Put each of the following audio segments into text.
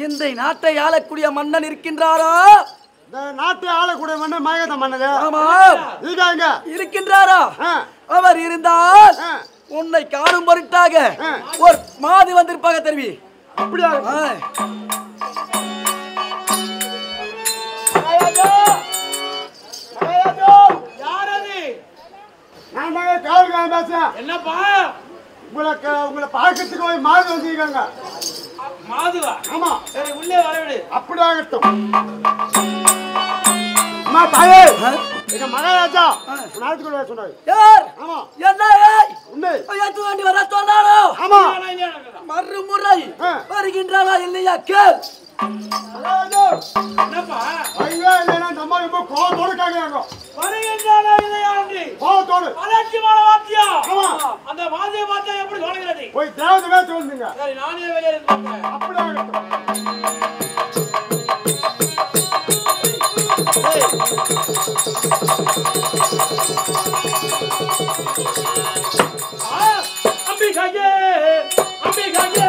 இந்த நாட்டை ஆளக்கூடிய மன்னன் இருக்கின்றாரா? நாட்டை ஆளக்கூடிய மன்னன் மயகத மன்னன். ஆமா, இருக்கின்றாரா? அவர் இருந்தால் உன்னை காணும் பொருட்டாக ஒரு மாது வந்திருப்பாங்க தெரிவி. அப்படியா? என்னப்பா உங்களை பார்க்கறதுக்கு போய் மாது வந்திருக்காங்க. மாதுவா? ஆமா. சரி, உள்ளே வரவிடு. அப்படி ஆகட்டும். அம்மா தாயே, எங்க மகாராஜா நாட்டுக்குள்ள சொன்னாரு. யார்? ஆமா. என்ன உன்னை ஏத்து வேண்டி வர சொன்னாரோ? ஆமா. மறுமுறை வருகின்றாரா இல்லையா கேள். என்னப்பா? ஐயா இல்லைன்னா நம்ம ரொம்ப கோவத்தோடு கேட்கிறாங்க. வருகின்றாரா இல்லையா என்று கோவத்தோடு. அலட்சியமான வார்த்தையா? ஆமா. அந்த வார்த்தையை பார்த்தா எப்படி தோணுகிறது? போய் தேவதமே சொல்லுங்க. சரி, நானே வெளியே இருக்கேன். அப்படி ஆகட்டும். அம்பிகாயே, அம்பிகாயே,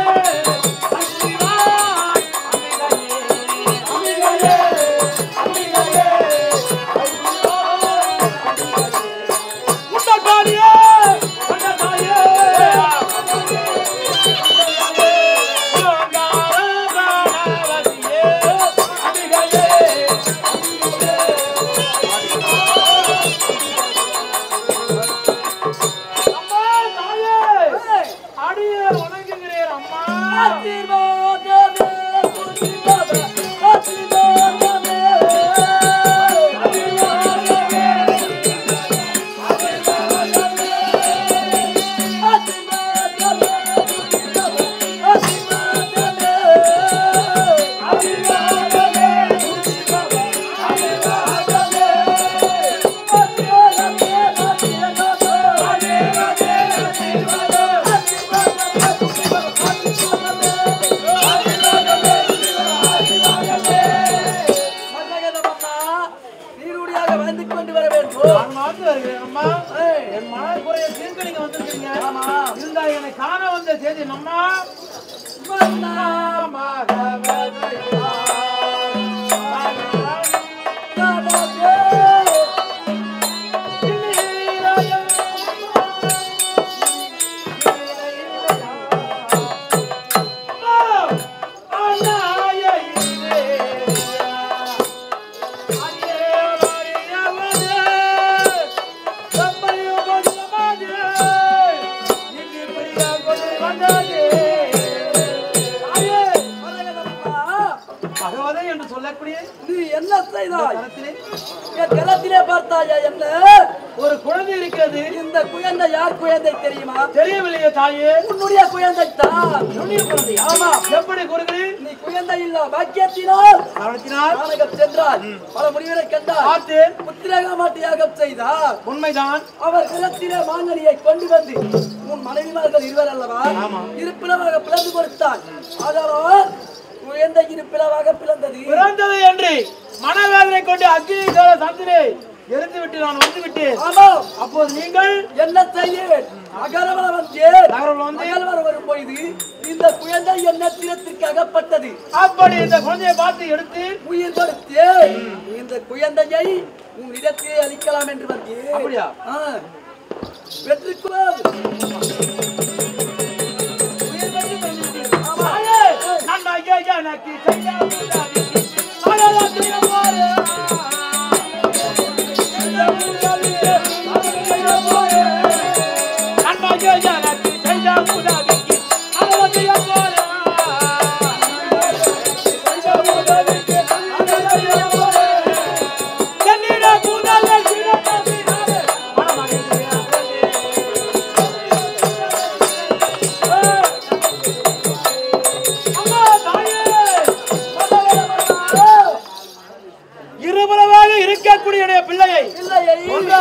ஒரு குழந்தை இருக்கிறது. இந்த குழந்தை யார் குழந்தை தெரியுமா? தெரியவில்லையே தாயே. உன்னுடைய குழந்தை தான். உன்னுடைய குழந்தை? ஆமா. எப்படி குருகளே? நீ குழந்தை இல்ல பாக்கியத்தினால் காரணத்தினால் சென்றார். பல முனிவரை கண்டார். பார்த்து புத்திரக மாட்டியாக செய்தார். உண்மைதான். அவர் குலத்திலே மாங்கனியை கொண்டு வந்து உன் மனைவிமார்கள் இருவர் அல்லவா? இருப்பிடமாக பிளந்து கொடுத்தார். அதனால் குழந்தை இருப்பிடமாக பிறந்தது என்று மனவேதனை கொண்டு அக்னி சந்திரே எரிந்து விட்டு நான் வந்து விட்டேன். அப்போது நீங்கள் என்ன செய்ய? நகரவளம் வரும் பொழுது இந்த குழந்தை என்ன தினத்திற்கு அகப்பட்டது. அப்படி இந்த குழந்தையை பார்த்து எடுத்து உயிர் கொடுத்து இந்த குழந்தையை உன்னிடத்திலே அளிக்கலாம் என்று வந்தேன். அப்படியா? வெற்றிக்குள்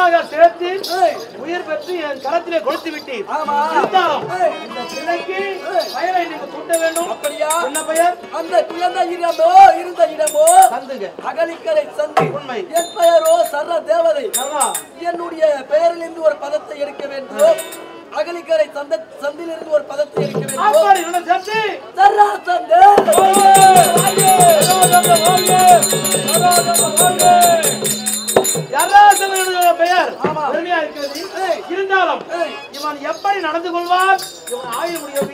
ஒன்றாக சேர்த்து உயிர் பெற்று என் கரத்திலே கொடுத்து விட்டீர். இருந்தாலும் இந்த பிள்ளைக்கு பெயரை நீங்க சூட்ட வேண்டும். அப்படியா? என்ன பெயர்? அந்த குழந்தை இடமோ இருந்த இடமோ சந்துங்க. அகலிக்கரை சந்து. உண்மை. என் பெயரோ சர்ர தேவதை. என்னுடைய பெயரிலிருந்து ஒரு பதத்தை எடுக்க வேண்டும். அகலிக்கரை சந்திலிருந்து ஒரு பதத்தை எடுக்க வேண்டும். அப்படி என்ன சேர்த்து சர்ரா சந்து. பெயர் பெருமையா இருக்கிறது. இருந்தாலும் இவன் எப்படி நடந்து கொள்வான்? இவன் ஆய முடியும்.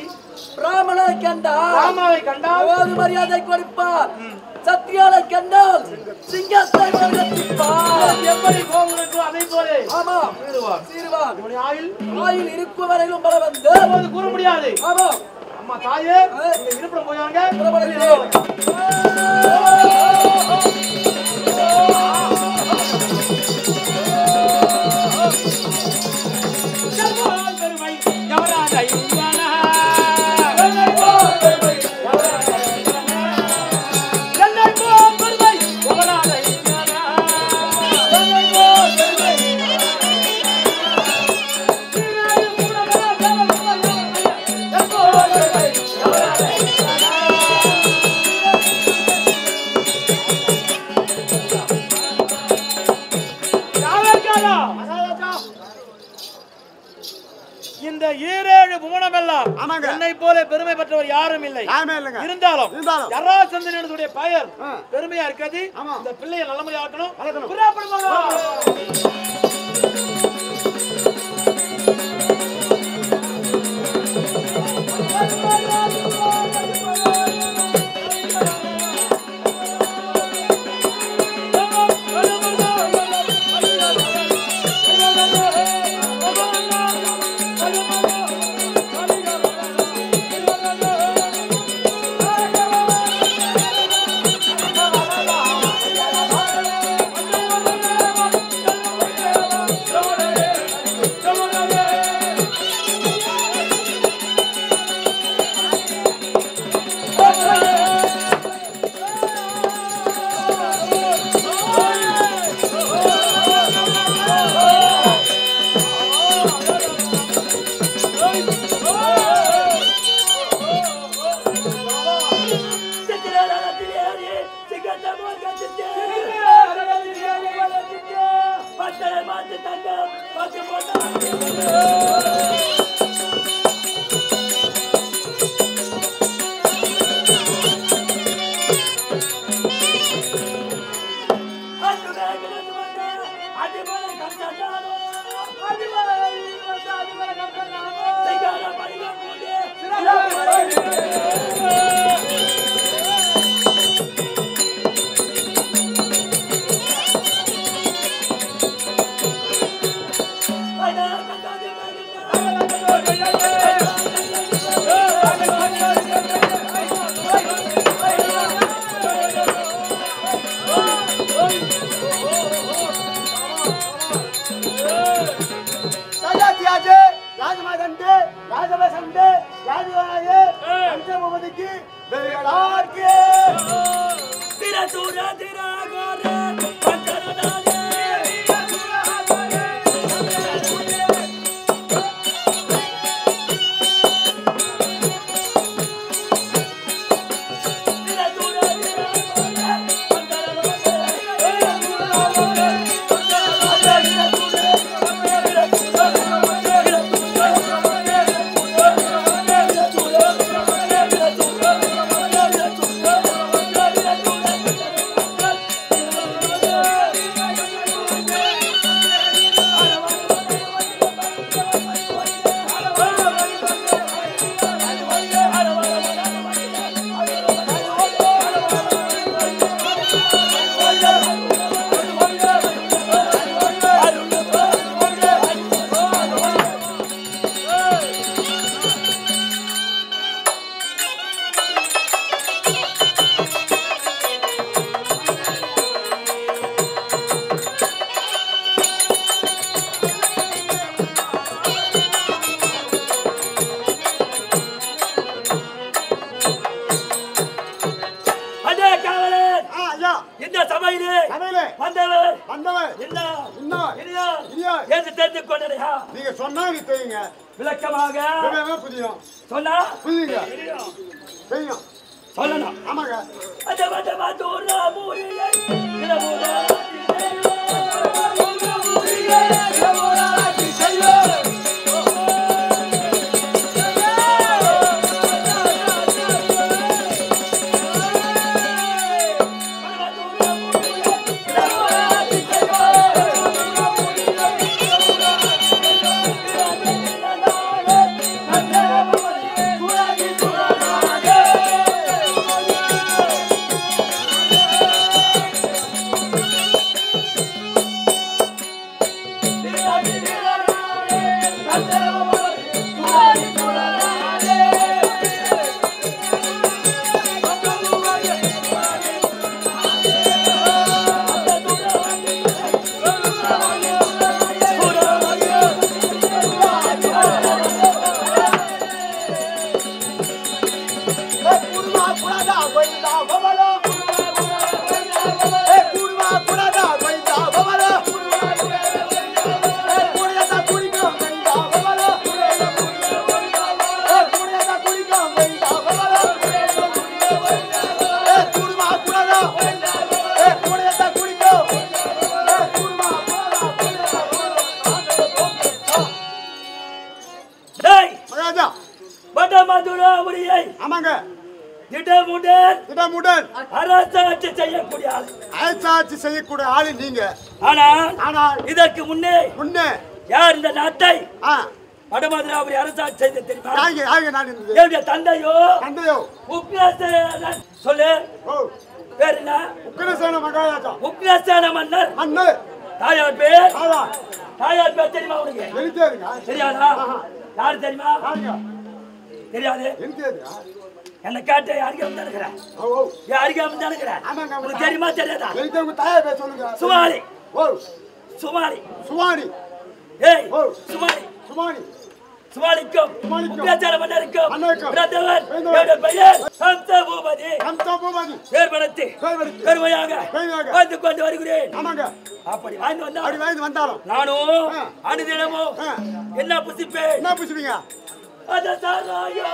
பிராமணரை கண்டால் ஓது மரியாதை கொடுப்பார். சத்தியாலை கண்டால் சிங்கத்தை வர்ணிப்பார். எப்படி கோபுரத்தோ அதை போலே ஆமா சீருவான். இவனுடைய ஆயுள் இருக்கும் வரையிலும் பல வந்து கூற முடியாது. ஆமா அம்மா தாயே நீங்க இருப்பிடம் போயாங்க. இந்த ஈரேழு புவனம் எல்லாம் என்னை போல பெருமை பெற்றவர் யாரும் இல்லை. இருந்தாலும் ஜராசந்தனுடைய பெயர் பெருமையா இருக்கிறது. இந்த பிள்ளையை நல்ல முறையா ஆக்கணும். இந்த சபையிலே வந்தவர் என்று தெரிந்து கொண்டதையா? நீங்க சொன்னா நீ தெரியுங்க, விளக்கமாக புரியும், சொன்னா புரியுங்க, தெரியும் சொல்லணும். ஆமாங்க. செய்யக்கூடிய ஆளு நீங்க. ஆனால் இதற்கு முன்னே யார் இந்த நாட்டை வடமதுராபுரி அரசாட்சி செய்த தெரியுமா? தந்தையோ உக்ரசேனன். சொல்லு பேர் என்ன? உக்ரசேன மகாராஜா. உக்ரசேன மன்னர். தாயார் பேர்? தாயார் பேர் தெரியுமா உனக்கு? தெரியாதா? யாரு தெரியுமா? தெரியாது. என்ன கேட்ட யாருக்கு வந்தானுங்கிற? யாருக்கு வந்தானுங்கிற? உனக்கு தெரியுமா தெரியாதா? சுமாரி. சுமாரி. சுமாரி. ஏய் சுமாரி. சுமாரி. சுமாரிக்கும் உக்ரசேன மன்னருக்கும் பிறந்தவர் என்னுடைய பெயர் கம்சபூபதி. கம்சபூபதி ஏற்படுத்தி பெருமையாக வந்து கொண்டு வருகிறேன். அப்படி வாழ்ந்து வந்தாலும் நானும் அனுதினமும் என்ன புசிப்பேன்? என்ன புசிப்பீங்க? அத சாராயா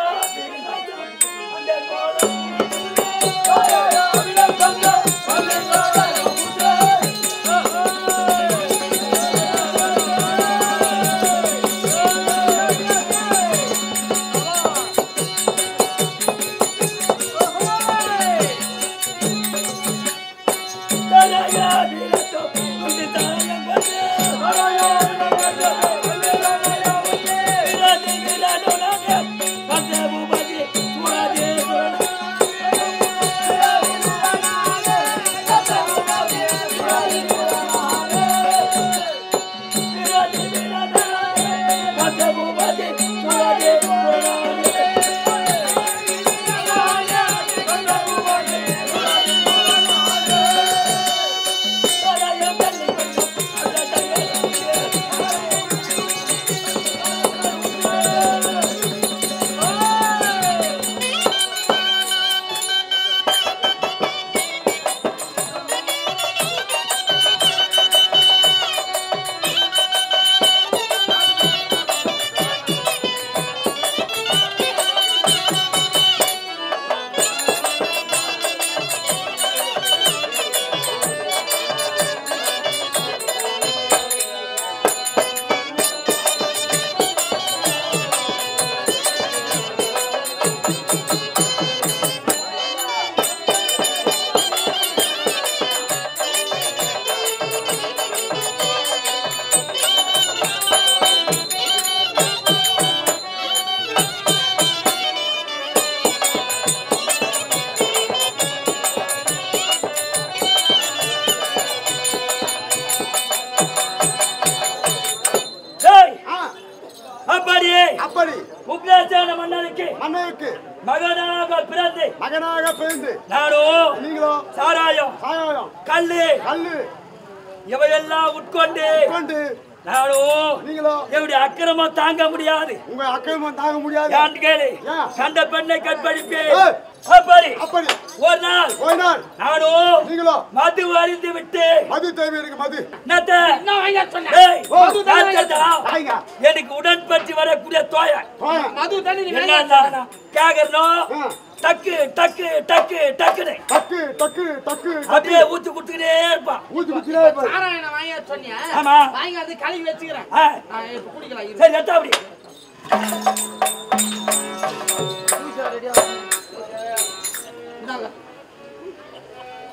உக்ரசேன மன்னருக்கு மகனாக பிறந்து நானும் நீங்களும் சாராயம் கல்லு இவையெல்லாம் உட்கொண்டு நானும் நீங்களும் எப்படி அக்கிரமம் தாங்க முடியாது. உங்க அக்கிரமம் தாங்க முடியாது. கேளு, கண்ட பெண்ணை கற்பழிப்பேன், அப்படி அப்படி ஒரு நாள் நானும் நீங்களும் மது அறிந்து விட்டு மது தேவை எனக்கு மது எனக்கு உடன்பட்டு வரக்கூடிய தோய மது தண்ணி கேக்குறோம் டக்கு டக்கு டக்கு டக்குன்னு டக்கு டக்கு டக்கு அப்படியே ஊத்து குடுத்துக்கிட்டே இருப்பான் நாராயணன் வாங்க சொன்னியா ஆமா வாங்கி அது கழுவி வச்சுக்கிறேன் குடிக்கலாம் சரி எத்தா அப்படி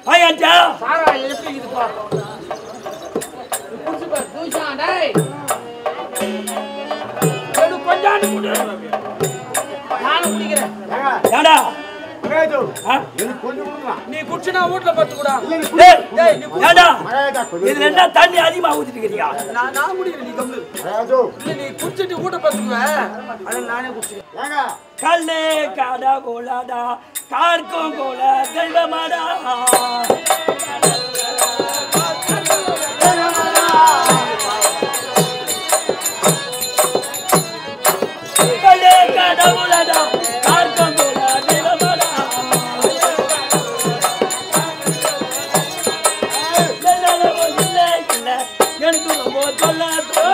பையன்டா சாரா எப்படி இது பாரு குடிச்சு பாரு தூஷா டேய் எடு கொஞ்சாண்டு குடு நான் குடிக்கிறேன் ஏடா மகாராஜா எனக்கு கொஞ்சம் கொடுங்க நீ குடிச்சனா வீட்ல பத்து கூட டேய் நீ ஏடா இது ரெண்டா தண்ணி அதிகமா ஊத்திட்டு இருக்கீங்க நான் குடிக்கிறேன் நீ கம்மு மகாராஜா இல்ல நீ குடிச்சிட்டு வீட்ல பத்துக்குவே அத நானே குடிக்கிறேன் ஏங்க கல்லே காடா கோலாடா கார்க்கும் கோல தெய்வமாடா கல்லே காடா கோலாடா கார்க்கும் கோல தெய்வமாடா எனக்கு ரொம்ப சொல்லாதோ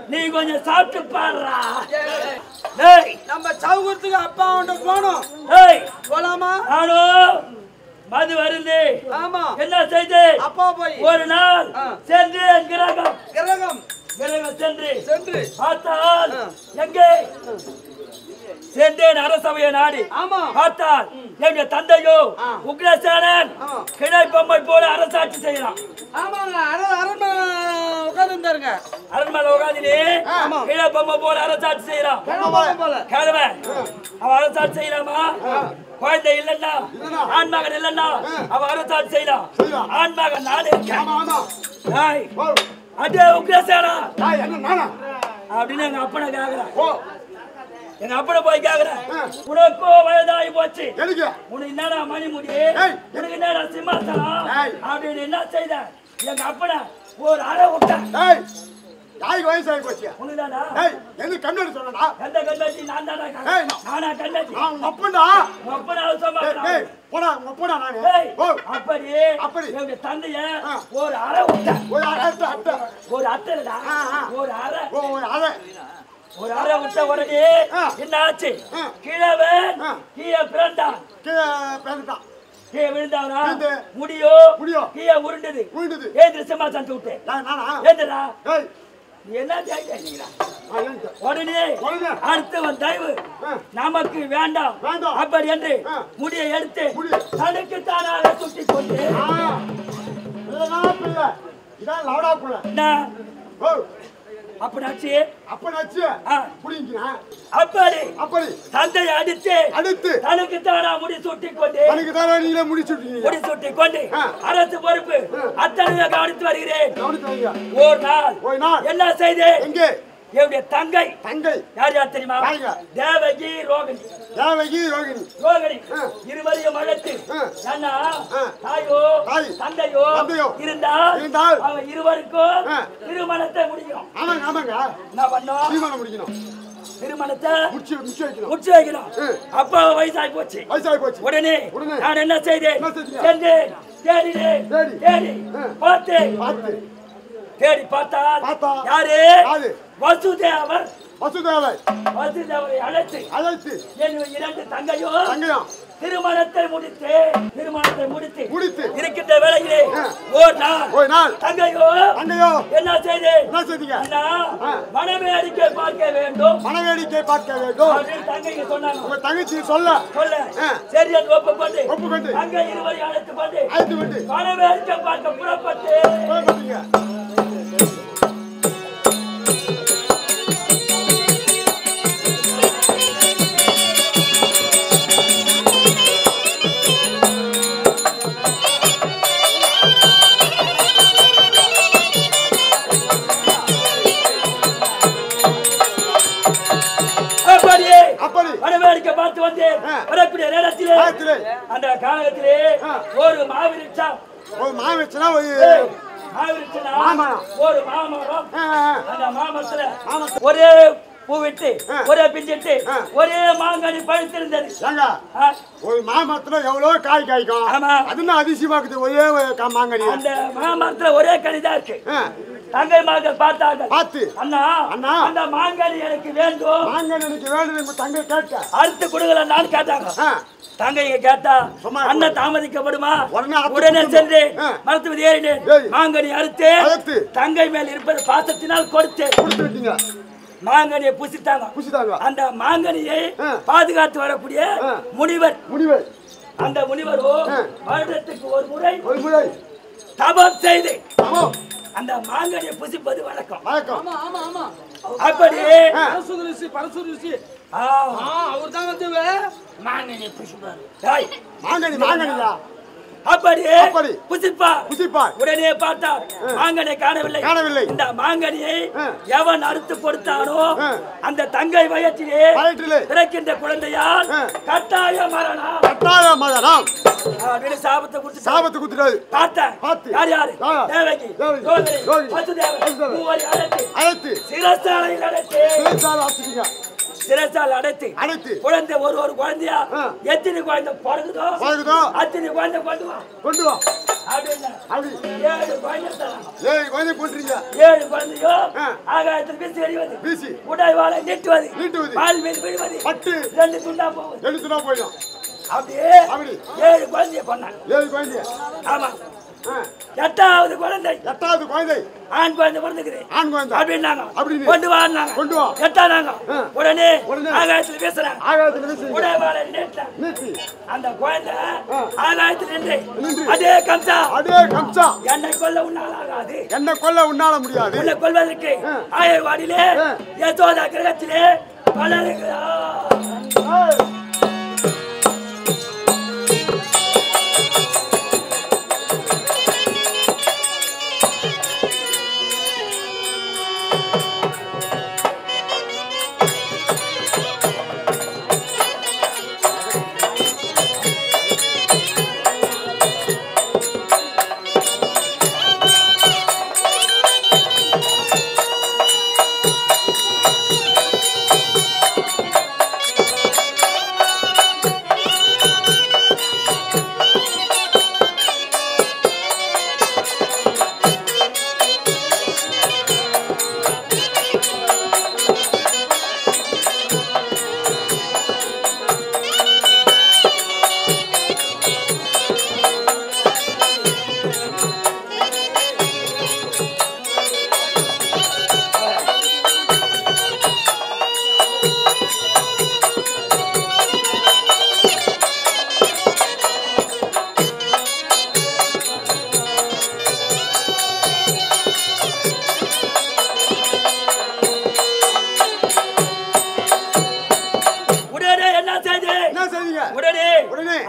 நீ கொஞ்சம் சாப்பிட்டு பாடுறா நம்ம சவுகத்துக்கு அப்பா அவன்கிட்ட போனோம் போலாமா நானும் மது வருது ஆமா என்ன செய்து அப்பா போய் ஒரு நாள் சென்று கிரகம் கிரகம் கிரகம் சென்று சென்று பார்த்தால் எங்கே சென்றேன் அரசவைய நாடு ஆமா பார்த்தால் எங்க தந்தையோ உக்ரசேனன் கிணை பொம்மை போல அரசாட்சி செய்யறான் ஆமாங்க அரண்மனை உட்கார்ந்துருந்தாருங்க அரண்மனை உட்காந்துட்டு கிணை பொம்மை போல அரசாட்சி செய்யறான் கிழமை அவன் அரசாட்சி செய்யலாமா குழந்தை இல்லன்னா ஆண்மகன் இல்லன்னா அவன் அரசாட்சி செய்யலாம் ஆண்மகன் நாடு அதே உக்ரசேனா அப்படின்னு எங்க அப்பனை கேக்குறான் எங்க அப்பனை போய் கேக்குறேன் உனக்கோ வயதாகி போச்சு உனக்கு என்னடா மணிமுடி உனக்கு என்னடா சிம்மாசனம் அப்படின்னு என்ன செய்த எங்க அப்பனை ஒரு அறை விட்டேன் யாருக்கு வயசாகி போச்சு உனக்குதானா எங்க கண்ணாடி சொன்னா எந்த கண்ணாடி நான் தானே நானா கண்ணாடி அப்படா அப்பனா சொல்றேன் போடா போடா நானே அப்படி அப்படி எங்க தந்தைய ஒரு அறை விட்டேன் ஒரு அட்டைடா ஒரு அறை ஒரு அறை விட்ட உடனே என்ன ஆச்சு கிழவன் கீழே பிறந்தான் கீழே விழுந்தானா முடியோ கீழே உருண்டது ஏந்திர சிம்மாசனத்தை விட்டு ஏந்திரா என்ன உடனே அடுத்தவன் தயவு நமக்கு வேண்டாம் அப்படி என்று முடியை எடுத்து தனக்கு தானாக சுட்டி கொண்டு அப்படி தந்தை அடித்து தனக்கு தானா முடி சுட்டி கொண்டு அரசு பொறுப்பு அத்தனை கவனித்து வருகிறேன் ஒரு நாள் என்ன செய்து என்னுடைய தங்கை யார் யார் தெரியுமா தேவகி ரோகிணி இருவரையும் அழைத்து தாயோ தந்தையோ இருந்தால் அவங்க இருவருக்கும் திருமணத்தை முடிக்கணும் என்ன பண்ணணும் திருமணத்தை முடிச்சு வைக்கணும் அப்பா வயசாகி போச்சு உடனே நான் என்ன செய்தேன் தேடி பார்த்தா யாரு வசுதேவரை அழைத்து என்னுடைய இரண்டு தங்கையும் திருமணத்தை முடித்து இருக்கின்ற வேளையிலே ஒரு நாள் தங்கையோ என்ன செய்தீங்க மனமே அடிக்கை பார்க்க வேண்டும் தங்கைக்கு சொன்னாங்க தங்கச்சி சொல்ல சரி என்று ஒப்புக்கொண்டு தங்கை இருவரை அழைத்து கொண்டு மனமே அடிக்கை பார்க்க புறப்பட்டு வரக்கூடிய நேரத்திலே அந்த காலகத்திலே ஒரு மாவிருட்சம் ஒரு மாவிருட்சனா ஒரு ஒரு மாமரம் அந்த மாமரத்துல ஒரே பூ விட்டு ஒரே பிஞ்சிட்டு ஒரே மாங்கனி பழுத்திருந்தது. ஒரு மாமரத்துல எவ்வளவு காய் காய்க்கும். அது அதிசயமாக்குது ஒரே மாங்கனி. அந்த மாமரத்துல ஒரே கனிதான் இருக்கு. தங்கை மகள் பார்த்தார்கள். பார்த்து அண்ணா அண்ணா அந்த மாங்கனி எனக்கு வேண்டும். மாங்கனி எனக்கு வேண்டும் தங்கை கேட்ட. அடுத்து கொடுக்கல நான் கேட்டாங்க. தங்கையை கேட்டா அண்ணன் தாமதிக்கப்படுமா? உடனே சென்று மரத்து ஏறினேன். மாங்கனி அறுத்து தங்கை மேல் இருப்பது பாசத்தினால் கொடுத்தேன். மாங்கனியை புசித்தாங்க. அந்த மாங்கனியை பாதுகாத்து வரக்கூடிய முனிவர் அந்த முனிவரோ வருடத்துக்கு ஒரு முறை தபம் செய்து அந்த மாங்கனியை புசிப்பது வழக்கம். அப்படி அவர் தான் வந்து மாங்கனியை புசிப்பார். அப்படி புசிப்பார். உடனே பார்த்தார் மாங்கனை காணவில்லை. இந்த மாங்கனியை எவன் அறுத்து கொடுத்தானோ அந்த தங்கை வயத்திலே பிறக்கின்ற குழந்தையால் கட்டாய மரணம் சாபத்தை கொடுத்து பார்த்தேன். யாரு தேவகி அழைத்து சிரசாலையில் சிரசால் அடைத்து குழந்தை ஒரு குழந்தையா எத்தனை குழந்தை பிறகுதோ அத்தனை குழந்தை கொண்டு வா அப்படின்னு 7 குழந்தையோ ஆகாயத்தில் வீசி உடல் வாழை நீட்டுவது பால் மீது விழுவது 2 துண்டா போயிடும். அப்படியே 7 குழந்தைய கொண்டாங்க. ஆமா 8வது குழந்தை ஆண் குழந்தை பிறந்துக்குது அப்படின்னாங்க. கொண்டு வா 8ஆனாங்க. உடனே ஆகாயத்தில் வீசுறாங்க. உடல் அந்த குழந்தை ஆகாயத்தில் நின்று அதே கம்சா என்னை கொல்ல உன்னால முடியாது. உன்னை கொல்வதற்கு ஆயர்வாடியிலே யசோதா கிரகத்திலே வளருகிறார்.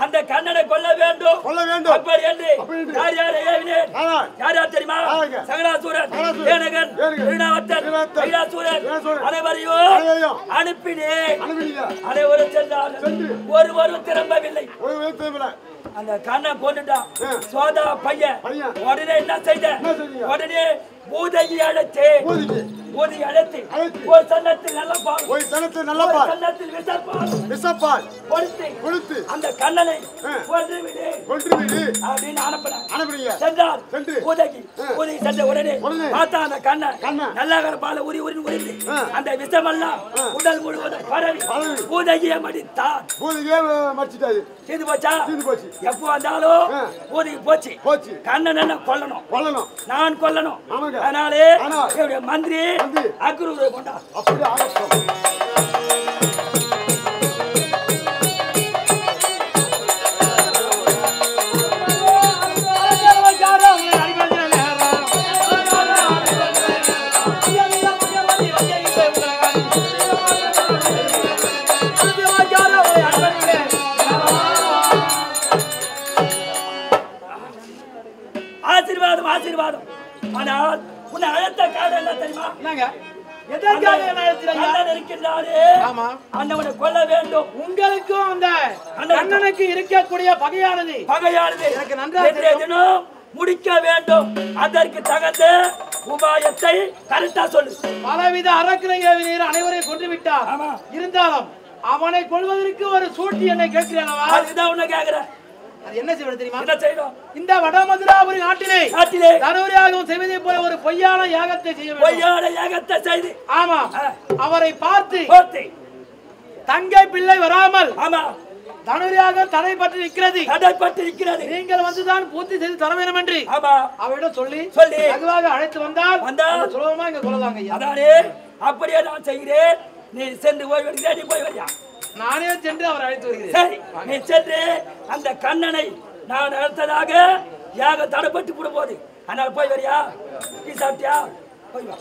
அந்த கண்ணனை கொல்ல வேண்டும். அப்படி என்று யார் தெரியுமா? சகடாசூரன், ஏனகன், திருநாவத்தன், கைலாசூரன் அனைவரையும் அனுப்பினேன். அனைவரும் சென்றார்கள். ஒருவரும் திரும்பவில்லை. அந்த கண்ணன் கொண்டுட்டான். சோதா பையன் உடனே என்ன செய்த? உடனே பூதகி அழைத்து ஒரு சன்னத்தில் நல்ல பால் சன்னத்தில் விசப்பால் கொடுத்து அந்த கண்ணனை கொன்றுவிடு அப்படின்னு அனுப்பினார். சென்றார் பூதகி சென்ற உடனே பார்த்தா அந்த கண்ணன் நல்ல பாலை உரிந்து அந்த விஷமெல்லாம் உடல் முழுவதும் பரவி பூதகியை மடித்தான். தீர்ந்து போச்சா? எப்போ வந்தாலும் பூதகி போச்சு. கண்ணன் என்ன கொல்லணும், நான் கொல்லணும். அதனாலே மந்திரி அக்ரூரை கொண்டார். ஆசீர்வாதம். ஆனால் உன்னை அழைத்த காரணம் என்ன தெரியுமா? எதற்காக என்ன அழைத்தீங்க? அண்ணன் இருக்கின்றாரே. ஆமா. அண்ணனை கொல்ல வேண்டும். உங்களுக்கும் அந்த அண்ணனுக்கு இருக்கக்கூடிய பகையானது எனக்கு நன்றாக தெரியும். முடிக்க வேண்டும். அதற்கு தகுந்த உபாயத்தை கரெக்டா சொல்லு. பலவித அரக்கனையர் அனைவரையும் கொண்டு விட்டார். இருந்தாலும் அவனை கொள்வதற்கு ஒரு சூட்டி என்னை கேட்கிறேன். அதுதான் உன்னை கேட்கிறேன். அது என்ன செய்வது தெரியுமா? என்ன செய்யணும்? இந்த வடமதுராபுரி நாட்டிலே தனுரியாகவும் செய்வதை போல ஒரு பொய்யான யாகத்தை செய்ய வேண்டும். பொய்யான யாகத்தை செய்து, ஆமா, அவரை பார்த்து தங்கை பிள்ளை வராமல், ஆமா, தனுரியாக தடைப்பட்டு இருக்கிறது. நீங்கள் வந்துதான் பூர்த்தி செய்து தர வேண்டும் என்று அவரிடம் சொல்லி வெகுவாக அழைத்து வந்தால் சுலபமா இங்க கொள்ளலாங்க. அதானே, அப்படியே நான் செய்கிறேன். நீ சென்று போய் வருகிறேன். நீ போய் வரியா? நானே சென்று அவர் அழைத்து வருகிறேன். சரி, நீ சென்று அந்த கண்ணனை நான் அழைத்ததாக யாக தடைப்பட்டு போட போது. அதனால போய் வரியா? நீ சாப்பிட்டியா? போய் வா.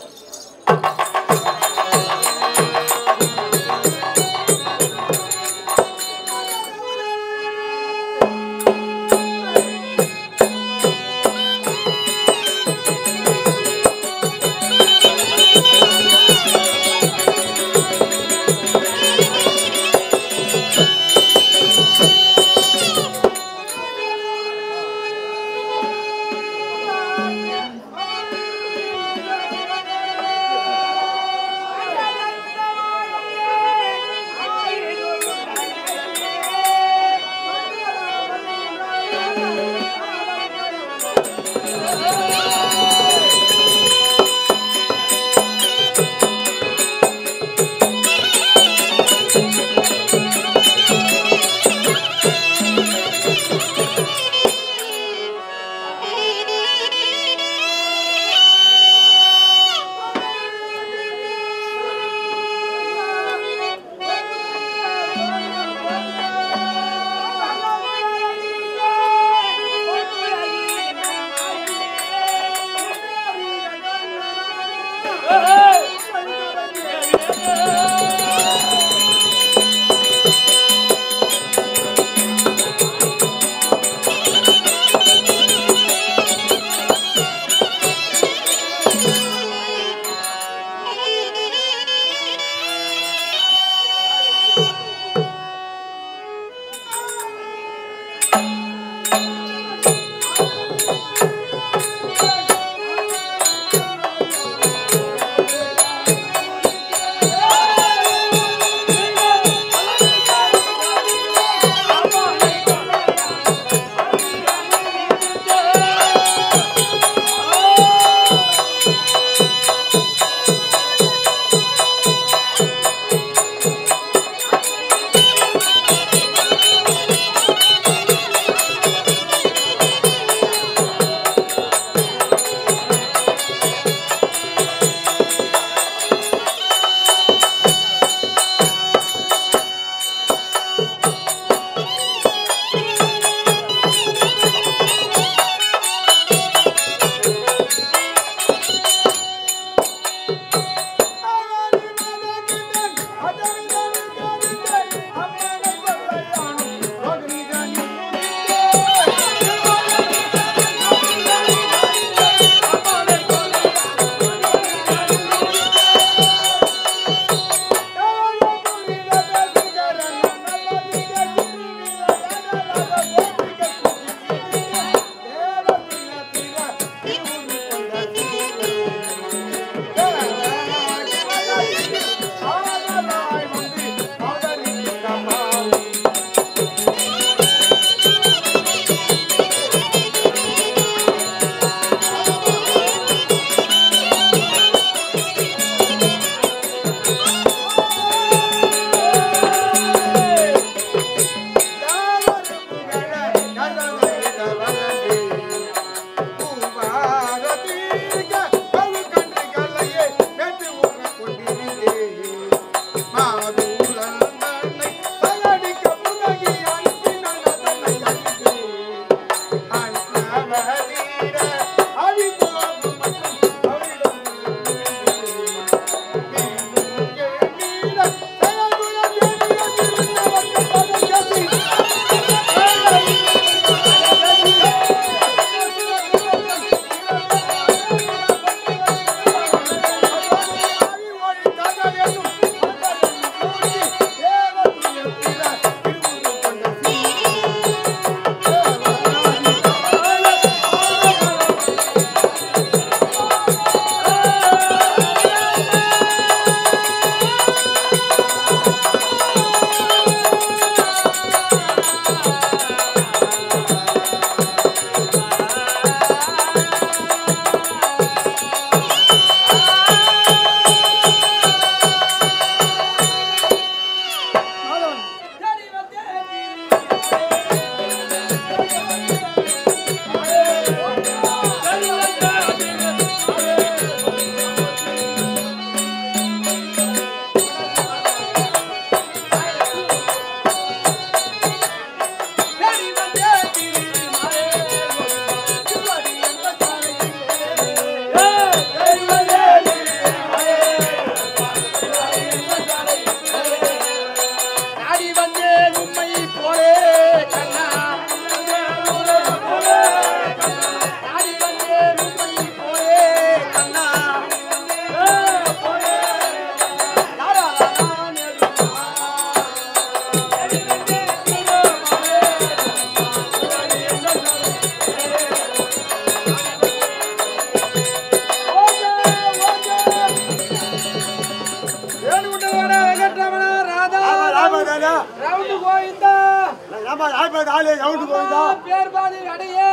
ஏமா யார் பேர் ஆளு எவுண்டு போயிதா பேர் பாதி அடையே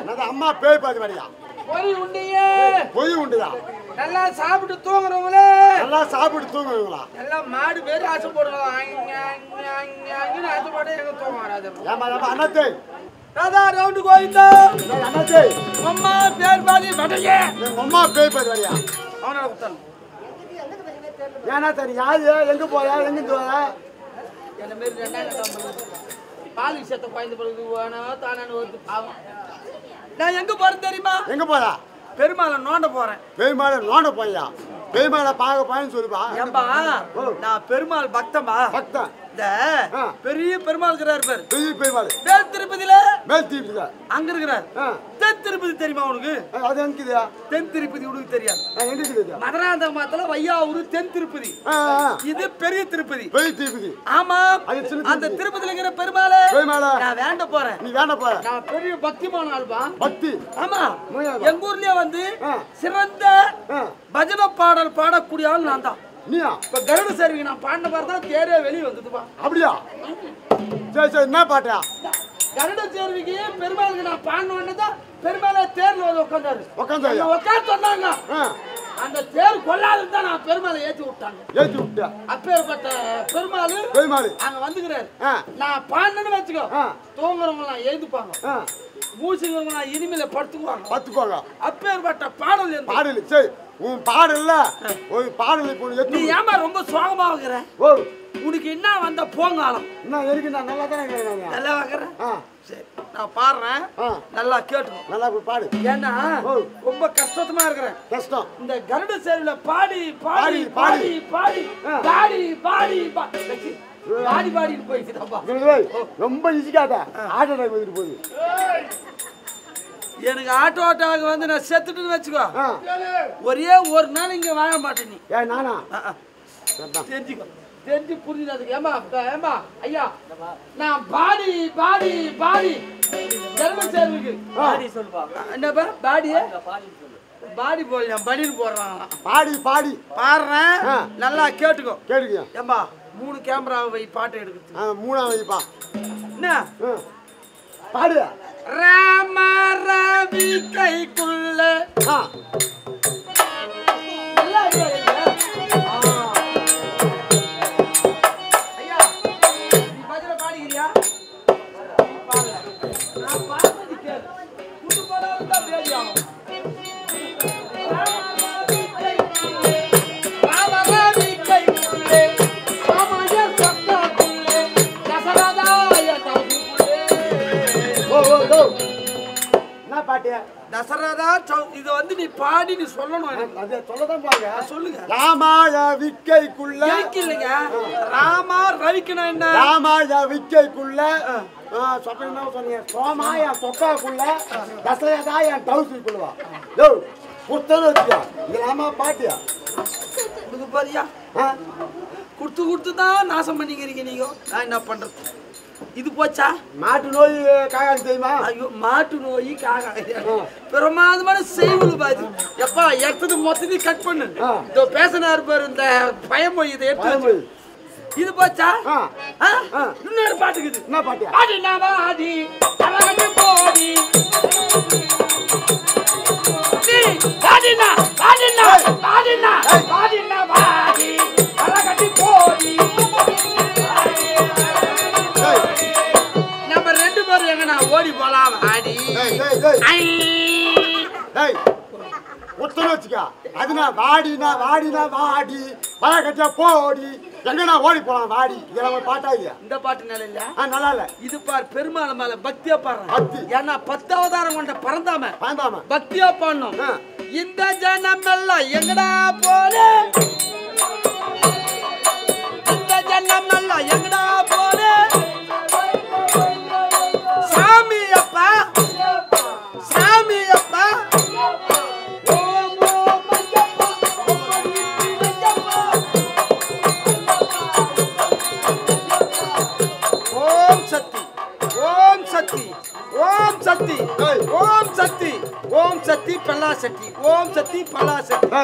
நான் அம்மா பேய் பாதி வரியா பொறி உண்டியே பொய் உண்டுதா நல்லா சாப்பிட்டு தூங்குறவங்களே நல்லா சாப்பிட்டு தூங்குவீங்களா எல்லாம் மாடு பேர் ஆசை போடுறோம் ஆசை போட்டு எங்க தூங்க வராது ஏமா ஏமா அண்ணாத்தே ராதா ரவுண்டு கோயிந்தா அண்ணாத்தே அம்மா பேர் பாதி அடையே அம்மா பேய் பாதி வரியா அவனால குத்தான் ஏன்னா சரி யாரு எங்க போயா எங்க போயா என்ன மாரி ரெண்டாயிரம் பால் விஷயத்தை குழந்தை பிறகு வேணும் தானு வந்து பாவம் நான் எங்க போறேன் தெரியுமா எங்க போறா பெருமாளை நோண்ட போறேன் பேய்மாலை நோண்ட போயா பேய்மாலை பார்க்க போயன்னு சொல்லுப்பா ஏம்பா நான் பெருமாள் பக்தமா பக்தன் இந்த பெரிய பெருமாள் இருக்கிறார் பேர் பெரிய பேய்மாலை மேல் திருப்பதியில மேல் தீபிதா அங்க இருக்கிறார் தென் திருப்பதி தெரியுமா உனக்கு அது எங்கக்குதா தென் திருப்பதி உனக்கு தெரியாது எங்க இருக்குது மதுராந்தகத்துல வையாவூர் தென் திருப்பதி இது பெரிய திருப்பதி பெரிய தீபிதி ஆமா அது சின்ன அந்த திருப்பதியில இருக்கிற பெருமாளை பேய்மாலை நான் வேண்ட போறேன் நீ வேண்ட போற நான் பெரிய பக்திமான ஆள்பா பக்தி ஆமா மூணாவது. எங்க ஊர்லயே வந்து ஆ. சிறந்த ஆ. பஜனை பாடல் பாடக்கூடிய ஆள் நான் தான் நீயா இப்ப கருட சேர்வி நான் பாடின பாரு தான் தேரே வெளியே வந்ததுப்பா அப்படியா சரி சரி என்ன பாட்டியா கருட சேர்விக்கு பெருமாளுக்கு நான் பாடின தான் பெருமாளை தேர்ல வந்து உட்காந்தாரு உட்காந்து உட்கார சொன்னாங்க அந்த தேர் கொள்ளாதுன்னு தான் நான் பெருமாளை ஏற்றி விட்டாங்க ஏற்றி விட்டியா அப்பேற்பட்ட பெருமாள் பேய்மாலை அங்க வந்துக்கிறாரு ஆ நான் பாடினு வச்சுக்கோ ஆ. தூங்குறவங்க நான் எழுந்துப்பாங்க ஆ மூச்சுங்கிறவங்க நான் இனிமேல படுத்துக்குவாங்க பார்த்துக்கோங்க அப்பேற்பட்ட பாடல் இருந்து பாடல் சரி உன் பாடல்ல ஒரு பாடல் இப்போ நீ எத்து ஏமா ரொம்ப சோகமா வைக்கிற ஓ உனக்கு என்ன வந்த போங்காலம் என்ன இருக்கு நான் நல்லா தானே கேட்குறாங்க நல்லா வைக்கிற ஆ சரி நான் பாடுறேன் ஆ நல்லா கேட்டுக்கோ நல்லா போய் பாடு ஏன்னா ரொம்ப கஷ்டமா இருக்கிறேன் கஷ்டம் இந்த கருட சேரில பாடி பாடி பாடி, பாடி பாடி பாடி பாடி பாடி பாடிட்டு போயிடுச்சுப்பா ஏய், ரொம்ப இசிக்காத ஆட்டோ டைம் வந்துட்டு போகுது எனக்கு ஆட்டோட்டாக வந்து நான் செத்துட்டுன்னு வச்சுக்கோ ஆ ஒரே ஒரு நாள் இங்க வாழ மாட்டேன் நீ ஏன் நானா தெரிஞ்சுக்கோ தெரிஞ்சு புரிஞ்சுது அதுக்கு ஏமா ஐயா நான் பாடி பாடி பாடி கருட சேர்வுக்கு பாடி சொல்லுப்பா என்னப்பா பாடியே பாடி போய் நான் பனின்னு போடுறான் பாடி பாடி பாடுறேன் நல்லா கேட்டுக்கோ கேட்டுக்கியா ஏம்பா 3 கேமராவை வை பாட்டு எடுக்குது ஆ மூணாவது வைப்பா என்ன பாடு ராம ரவி கைக்குள்ள ஆ நல்லா இருக்கா இல்லையா? ஐயா நீ பஜனை பாடிக்கிறியா நீ பாடல நான் பாடுறது கேளு புது படம் தான் பேடி ஆகும் ராம ரவி கைக்குள்ளே சாமாய சத்தாக்குள்ளே தசரதாய தவுக்குள்ளே ஓ ஓ ஓ என்ன பாட்டியா தசரதா இது வந்து நீ பாடி நீ சொல்லணும் எனக்கு. அதை சொல்லதான் பாருங்க சொல்லுங்க ராமாய விக்கைக்குள்ள எனக்கு இல்லைங்க ராமா ரவிக்கணும் என்ன ராமாய விக்கைக்குள்ள சொப்ப என்ன சொன்னீங்க சோமாய சொக்காக்குள்ள தசரதா என் டவுசிக்குள்ளவா யோ புத்தகம் வச்சுக்கா இது ராமா பாட்டியா இது பாரியா குடுத்து குடுத்து தான் நாசம் பண்ணிக்கிறீங்க நீங்க நான் என்ன பண்றது இது போச்சா மாட்டு நோய் காகாது தெரியுமா ஐயோ மாட்டு நோய் பிரமாதமான செய்வது பாரு எப்பா எடுத்தது மொத்தத்தையும் கட் பண்ணு இதோ பேசினாரு பாரு இந்த பயமொழி இதை எடுத்து வச்சு. இது போச்சா இன்னொரு பாட்டுக்குது என்ன பாட்டியா ஆடி நாவாடி அரகடி போடி பாடினா பாடினா பாடினா பாடினா பாடி அரகடி போடி நம்ம 2 பேரும் எங்கனா ஓடி போலாம் ஆடி டேய் புத்தகம் வச்சுக்கா அதுனா வாடினா வாடினா வாடி பல கட்டியா போடி எங்கனா ஓடி போலாம் வாடி இதெல்லாம் ஒரு பாட்டா இல்லையா இந்த பாட்டு நல்ல இல்ல நல்லா இல்ல இது பார் பெருமாள் மேல பக்தியா பாடுறேன் பக்தி. ஏன்னா 10 அவதாரம் கொண்ட பறந்தாம வேண்டாமா பக்தியா பாடணும் இந்த ஜனம் எல்லாம் எங்கடா போலே இந்த ஜனம் எல்லாம் எங்கடா போலே சாமி அப்பா சாமி அப்பா ஓம் ஓம் ஐயப்பா ஓம் சக்தி ஓம் சக்தி ஓம் சக்தி ஓம் சக்தி ஓம் சக்தி பல்லா சக்தி ஓம் சக்தி பல்லா சக்தி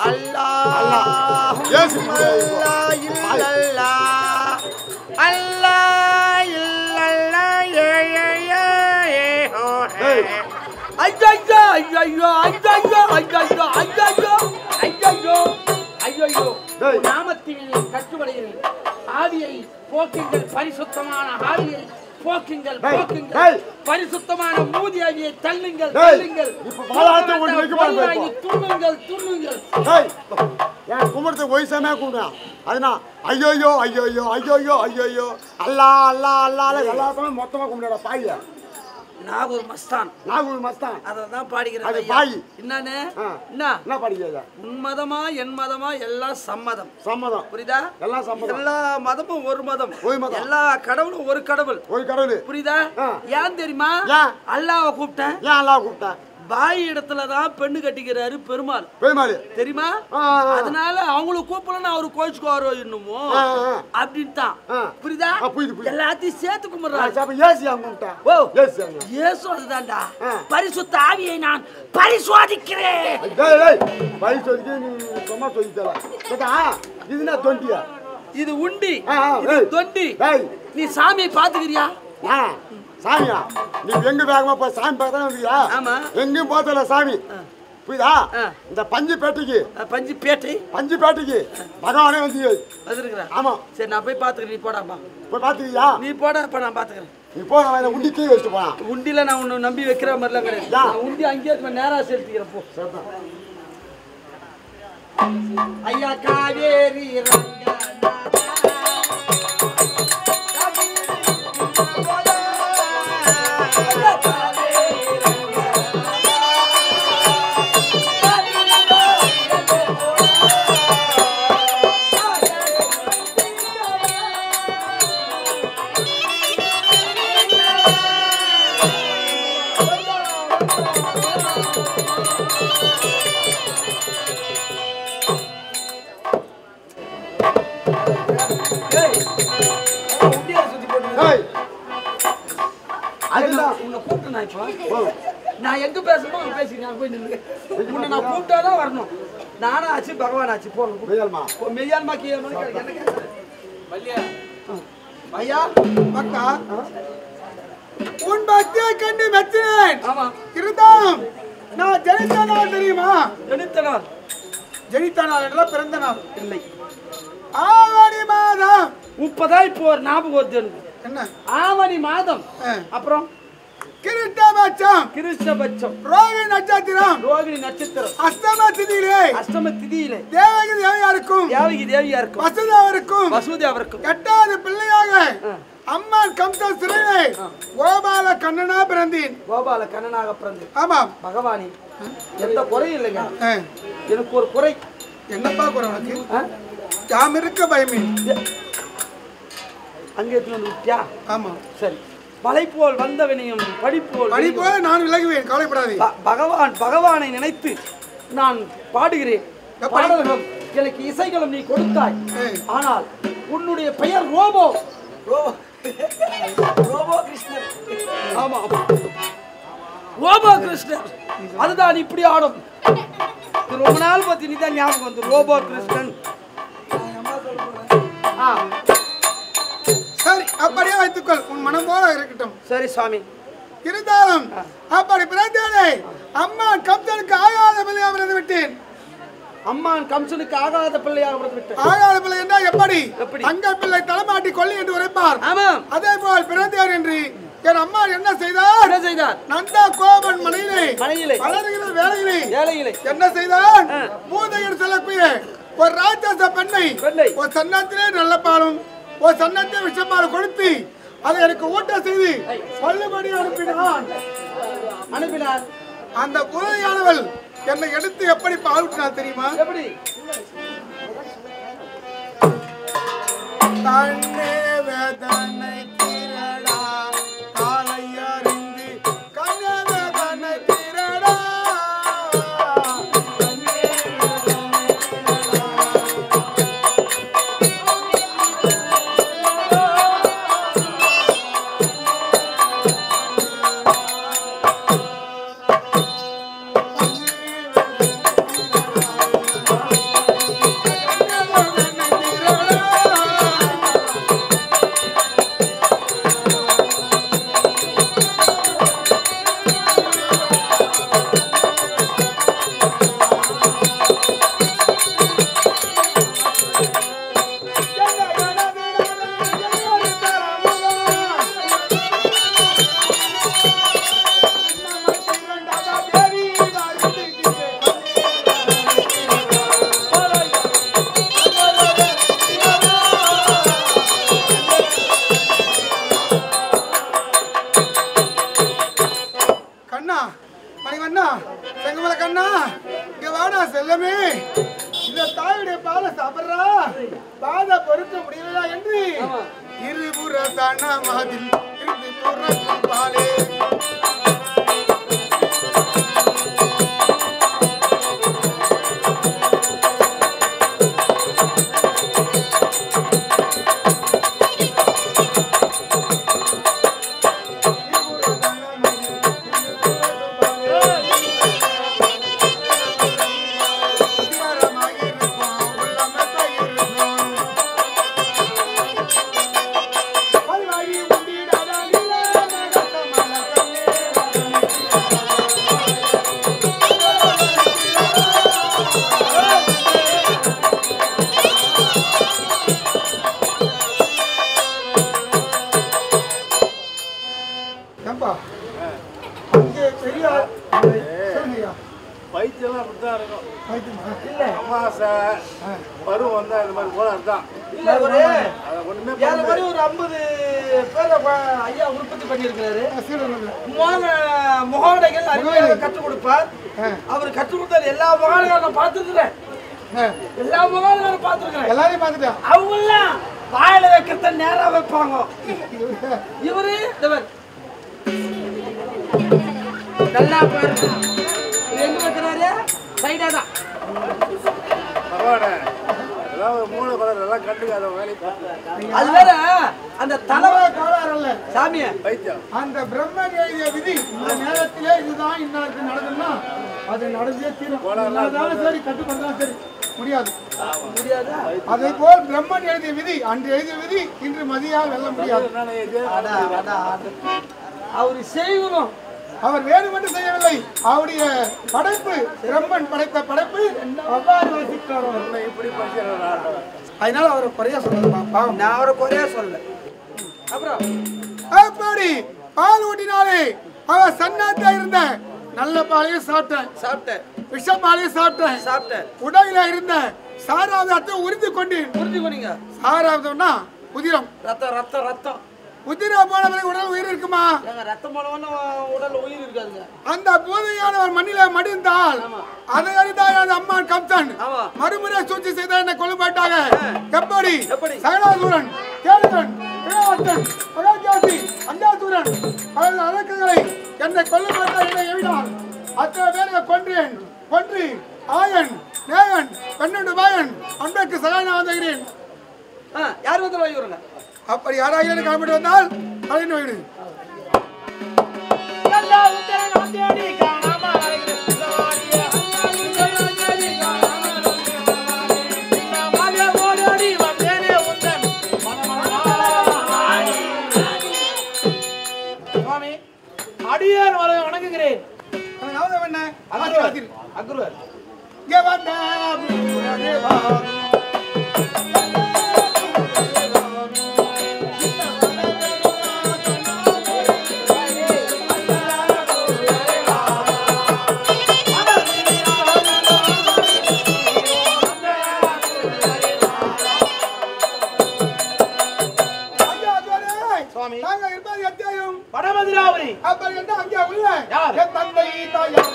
அல்லாஹ் அல்லாஹ் இல்லல்லா அல்லாஹ் இல்லல்லா ஐயோ ஐயோ ஐயோ ஐயோ ஐயோ ஐயோ நாமத்தினை கட்டுப்படுகிறேன். ஆவியை போக்குங்கள், பரிசுத்தமான ஆவியை போக்குங்கள், போக்குங்கள், பரிசுத்தமான மூதி ஆவியை தள்ளுங்கள், தள்ளுங்கள், துண்ணுங்கள், துண்ணுங்கள். என் கும்பிடுறது வயசாமே கூப்பிடுறான். அதுனா ஐயோ ஐயோ ஐயோ ஐயோ ஐயோ அல்லா அல்லா அல்லா எல்லாத்தையுமே மொத்தமா கும்பிடுற பாய். நாகூர் மஸ்தான், நாகூர் மஸ்தான் அததான் பாடிக்கிறேன். அது பாய் என்னன்னு என்ன பாடிக்கிறதா? உன் மதமா என் மதமா எல்லாம் சம்மதம். சம்மதம் புரியுதா? எல்லாம் சம்மதம். எல்லா மதமும் ஒரு மதம், ஒரு மதம். எல்லா கடவுளும் ஒரு கடவுள், ஒரு கடவுள். புரியுதா? ஏன் தெரியுமா? அல்லாஹ்வை கூப்பிட்டேன். ஏன் அல்லாஹ் கூப்பிட்டேன்? பாய் இடத்துலதான் பெண்ணு கட்டிக்கிறாரு பெருமாள். பெருமாள் தெரியுமா? அதனால அவங்களுக்கு கூப்பிடலாம், அவரு கோச்சுக்குவாரோ இன்னுமோ அப்படின்னு தான். புரியுதா? எல்லாத்தையும் சேர்த்து கும்பிடுறாரு. இயேசு அதுதான்டா. பரிசுத்த ஆவியை நான் பரிசோதிக்கிறேன். இது உண்டி, இது தொண்டி. நீ சாமியை பாத்துக்கிறியா? சாமியா? நீ எங்க வேகமா போய் சாமி பார்த்தானே வந்துக்கியா? ஆமா. எங்கேயும் போத்தல சாமி. புரியுதா? இந்த பஞ்சு பேட்டைக்கு பகவானே வந்து வந்துருக்குறேன். ஆமா. சரி, நான் போய் பாத்துக்கிறேன். நீ போடாமா? போய் பாத்துக்கியா? நீ போட, இப்ப நான் பாத்துக்கிறேன். நீ போ, நான் உண்டி தீ வச்சுட்டு போனா. உண்டில நான் உன்னை நம்பி வைக்கிற மாதிரிலாம் கிடையாது. உண்டி அங்கேயே நேரா செலுத்திக்கிறேன். போ. ஐயா காவேரி நான் எங்க பேசணும் பேசிக்கிறேன். போய் நின்று உன்னை நான் கூப்பிட்டாதான் வரணும். நானா ஆச்சு, பகவான் ஆச்சு. போகணும் மெய்யான்மா ஐயா அக்கா. உன் பக்தியை கண்டு மெச்சினேன். ஆமா. இருந்தாலும் நான் ஜனித்த நாள் தெரியுமா? ஜனித்த நாள் என்றால் பிறந்த நாள் இல்லை. ஆவணி மாதம் 30 இப்போ ஒரு ஞாபகம் வருது எனக்கு. என்ன? ஆவணி மாதம், அப்புறம் கிருஷ்ணபட்சம், ரோகிணி நட்சத்திரம், அஷ்டம திதியிலே தேவகி தேவியாருக்கும் வசுதேவருக்கும் எட்டாவது பிள்ளையாக அம்மான் கம்சன் சிறையிலே கோபால கண்ணனாக பிறந்தேன். ஆமாம் பகவானி, எந்த குறையும் இல்லைங்க. எனக்கு ஒரு குறை. என்னப்பா குறை உனக்கு? யாம் இருக்க பயமே. அங்கே விட்டியா? ஆமா. சரி. மலை போல் வந்தவனையும் படிப்போல் நான் விலகுவேன், கவலைப்படாதே. பகவானை நினைத்து நான் பாடுகிறேன். பாடல்களும் எனக்கு இசைகளும் நீ கொடுத்தாய். ஆனால் உன்னுடைய பெயர் ரோபோ கிருஷ்ணர். ஆமா, ரோபோ கிருஷ்ணர். அதுதான் இப்படி ஆடும். ரொம்ப நாள் பத்தி நீ தான் ஞாபகம் வந்து ரோபோ கிருஷ்ணன். சரி, அப்படியே வைத்துக்கொள், உன் மனம் போல இருக்கட்டும். சரி சுவாமி. இருந்தாலும் அப்படி பிறந்தேனே அம்மான் கம்சனுக்கு ஆகாத பிள்ளையாக பிறந்து விட்டேன். அம்மான் கம்சனுக்கு ஆகாத பிள்ளையாக பிறந்து விட்டேன். ஆகாத பிள்ளை என்றால் எப்படி? தங்க பிள்ளை தலைமாட்டி கொல்லி என்று உரைப்பார். ஆமாம். அதே போல் பிறந்தேன் என்று என் அம்மா என்ன செய்தார்? நந்தா கோபன் மனையிலே வளர்கிற வேலையிலே என்ன செய்தார்? மூதையர் செல்லக்கூடிய ஒரு ராட்சச பெண்ணை ஒரு சன்னத்திலே நல்ல பாலும் ஒரு சன்னத்தை விஷமால கொடுத்து அதை எனக்கு ஊட்ட செய்து பள்ளுபடி அனுப்பினார். அந்த குதிரையானவள் என்னை எடுத்து எப்படி பால் ஊட்டினார் தெரியுமா? எப்படி? தன்னே வேதனை திரடா காலையறிந்து கண்ணே வேதனை திரடா. செல்லமே இந்த தாயுடைய பாலை சாப்பிடுறா பாதை பொறுக்க முடியலையா என்று இருபுற தனமதில் இருந்து புறக்கும் பாலே கற்றுக் கொடுப்பார். அவர் கற்றுக் கொடுத்தார். எல்லா மகான்களும் நான் பார்த்திருக்கிறேன். எல்லா மகான்களும் பார்த்திருக்கிறேன். எல்லாரையும் பார்த்துட்டேன். அவங்க எல்லாம் வாயில வைக்கிறத நேரா வைப்பாங்க. இவரு நல்லா பாருங்க. எங்க வைக்கிறாரு? சைடா தான். அது வேற அந்த தலைவர கோளாறுல சாமிய அந்த பிரம்மன் எழுதிய விதி இந்த நேரத்திலே இதுதான் இன்னைக்கு நடக்கும்னா அது நடந்தே தீரும். சரி கட்டுப்படுத்தா சரி முடியாது முடியாதா? அதே போல் பிரம்மன் எழுதிய விதி அன்று எழுதிய விதி இன்று மதியால் வெல்ல முடியாது. அவரு செய்யணும். அவர் வேணுமென்று செய்யவில்லை. அவருடைய படைப்பு பிரம்மன் படைத்த படைப்பு அவ்வாறு வசிக்கிறார். அதனால அவரை குறையா சொல்லல. நான் அவரை குறையா சொல்லல. அப்புறம் அப்படி பால் ஊட்டினாலே அவர் சன்னாத்தா இருந்த நல்ல பாலையும் சாப்பிட்டேன் விஷ பாலையும் சாப்பிட்டேன் உடலில் இருந்த சாராவதத்தை உறிந்து கொண்டீங்க. சாராவதம்னா உதிரம் ரத்தம் ரத்தம் ரத்தம் உதிரம் போன பிறகு உடல் உயிர் இருக்குமா? ரத்தம் போனவன உடல் உயிர் இருக்காதுங்க. அந்த பூதையானவர் மண்ணில மடிந்தால் அதை அறிந்தால் அம்மான் கம்சன் மறுமுறை சூழ்ச்சி செய்த என்னை கொல்லுபாட்டாக. எப்படி சகலாசூரன் கேளுகன் கிழவர்த்தன் பகாஜாதி அஞ்சாசூரன் பல அரக்கங்களை என்னை கொல்லுபாட்டாக என்னை எவினார். அத்தனை பேரை கொன்று ஆயன் நேயன் 12 பாயன் அன்பைக்கு சகாயனா வந்துகிறேன். யார் வந்து வாங்கிடுங்க? அப்படி யாராவது காமிட்டு வந்தால் அழைந்து போயிடு. சுவாமி அடியார் வணங்குகிறேன். அக்ரூர் இங்கே வந்த வடமதுராவரி அப்படி என்ன அங்கே உள்ள என் தந்தை தாயார்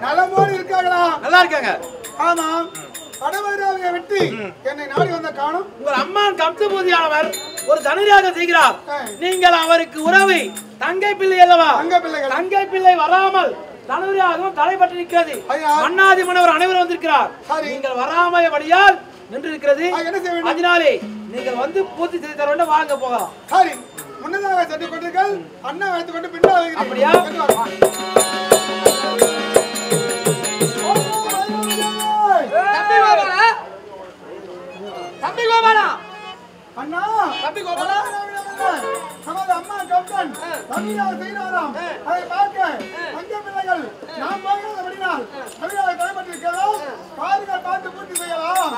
நலமோடு இருக்காங்களா? நல்லா இருக்காங்க. ஆமா வடமதுராவை விட்டு என்னை நாடி வந்த காணும் உங்கள் அம்மான் கம்சபூதியானவர் ஒரு தனுராக செய்கிறார். நீங்கள் அவருக்கு உறவு தங்கை பிள்ளை அல்லவா? தங்கை பிள்ளை வராமல் தனுராகவும் தலைப்பட்டு நிற்கிறது. மன்னாதி மன்னவர் அனைவரும் வந்திருக்கிறார். நீங்கள் வராமையபடியால் நின்று இருக்கிறது. அதனாலே நீங்கள் வந்து பூர்த்தி செய்து தர வேண்டும். வாங்க போகலாம். சரி முன்னதாக சென்று கொண்டீர்கள். அண்ணா வைத்துக் கொண்டு பின்னால் அப்படியா? தம்பி கோபாலா அண்ணா தம்பி கோபாலா நமது அம்மா கம்சன் தமிழாக செய்கிறாராம். அதை பார்க்க அங்கே பிள்ளைகள் நாம் போகிறபடினால் தமிழாக தலைப்பட்டிருக்கிறோம். காதுகள் பார்த்து பூர்த்தி செய்யலாம்.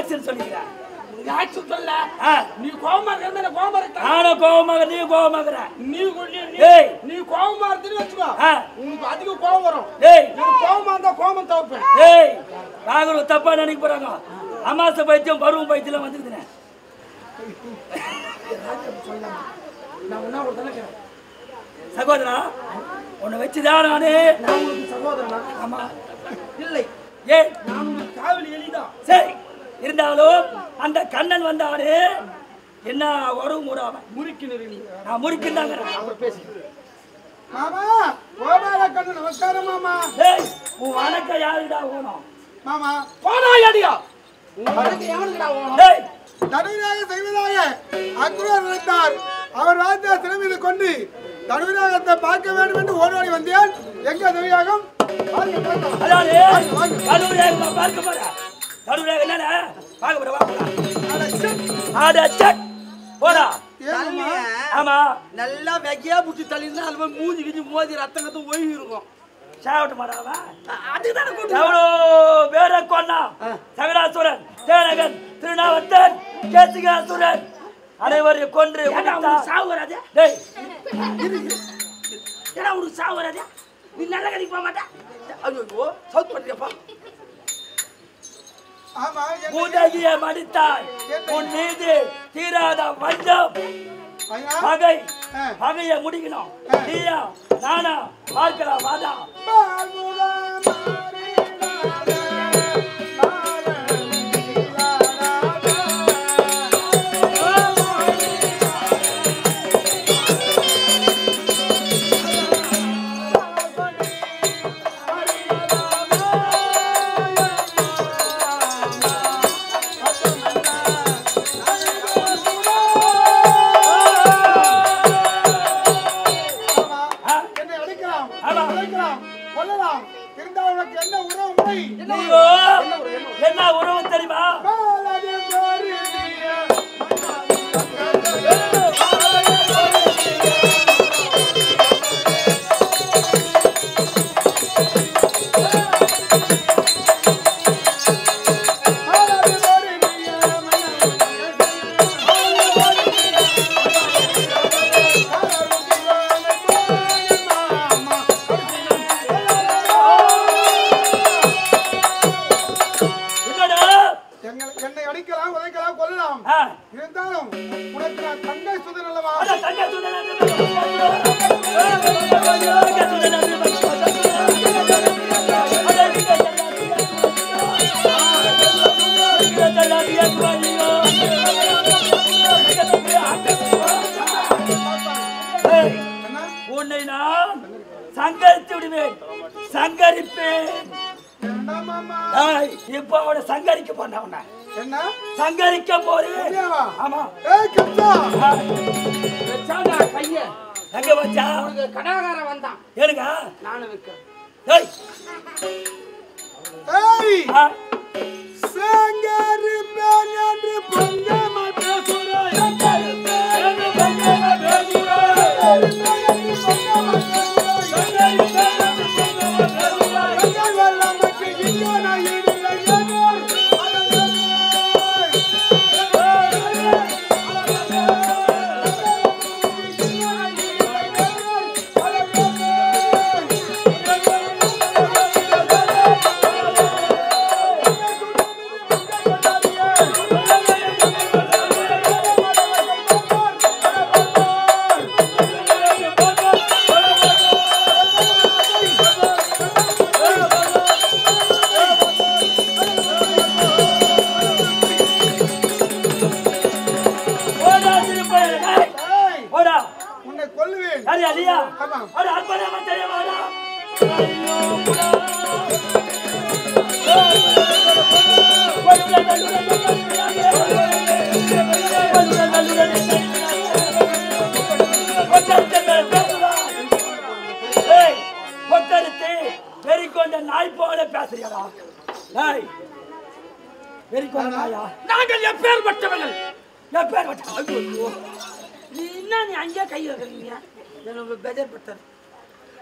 ஆக்சன் சொல்லிக்கிறேன். ஆக்சன் சொல்ல நீ கோவமா இருக்க கோவமா இருக்க நானும் கோவமாக நீ கோவமாகற நீ கோவமா இருந்துன்னு வச்சுக்கோ உனக்கு அதிக கோவம் வரும். டேய் கோவமா இருந்தா கோவம் தவிர்ப்பேன். டேய் நாங்களும் தப்பா நினைக்க போறாங்க. அமாசை பைத்தியம் பருவம் பைத்தியம் வந்துக்குதுனே. நான் உன்ன ஒரு தடவை சகோதரா உன்னை வச்சுதான் நானே. நான் உங்களுக்கு சகோதரனா? ஆமா. இல்லை ஏன் நான் உங்களுக்கு காவலி எளிதான். சரி இருந்தாலும் அந்த கண்ணன் வந்தானே என்ன ஒரு முறாம முறுக்கினரு நீ. நான் முறுக்கிந்தாங்க. அவர் பேசி மாமா கோபால கண்ணு நமஸ்காரம் மாமா. டேய் உன் வணக்கம் யாருடா ஓணும்? மாமா போடா அடியா. உனக்கு எவனுக்குடா ஓணும்? டேய் தனுவினாக செய்வதாக அக்ரூர் நினைத்தார். அவர் வார்த்தை சிறமீது கொண்டு தனுவினாகத்தை பார்க்க வேண்டும் என்று ஓடோடி வந்தேன். எங்க தனுவினாகம்? அதாவது கடவுளேக பார்க்க போற. கடவுளேக என்னடா பார்க்க போற? வா ஆட சட் போடா. ஆமா நல்லா வெக்கையா புடிச்சு தள்ளினா அது மூஞ்சி கிஞ்சி மோதி ரத்தம் கத்து ஒழுகி இருக்கும். சாவட்ட மாட்டாவா? அதுதானே எவ்வளோ பேரை கொண்டா? சகடாசுரன், தேனகன், திருநாவத்தன், கேசிகாசுரன் அனைவரையும் கொன்று சாவு வராதே. டேய் ஏன்னா உனக்கு சாவு வராதே. நீ நல்ல கடைக்கு போக மாட்டா. ஐயோ சவுத் பண்றியப்பா. ஆமா உதவிய மடித்தாய் உன் மீது தீராத வஞ்சம் பகை பகையை முடிக்கணும். நீயா நானா பார்க்கலாம் வாதா. என்ன உறவு தெரியுமா? என்னை அடிக்கலாம் உதைக்கலாம் கொல்லலாம். இருந்தாலும் உனக்கு நான் தங்கை சுதன் அல்லவா? உன்னை நான் சங்கரித்து விடுவேன், சங்கரிப்பேன். இப்ப அவனை சங்கரிக்க போன என்ன சங்கரிக்க போறேன். ஆமா கைய எங்க வச்சா கடாகாரம் வந்தான். ஏனுங்க நானும் வைக்கிறேன். சங்கரிப்பேன் என்று பொங்கமா பேசுறாய். நாய் போல பேசுறியா? நாங்கள் எப்பேற்பட்டவர்கள்? நீ என்ன நீ அங்கே கை வைக்கிறீங்க?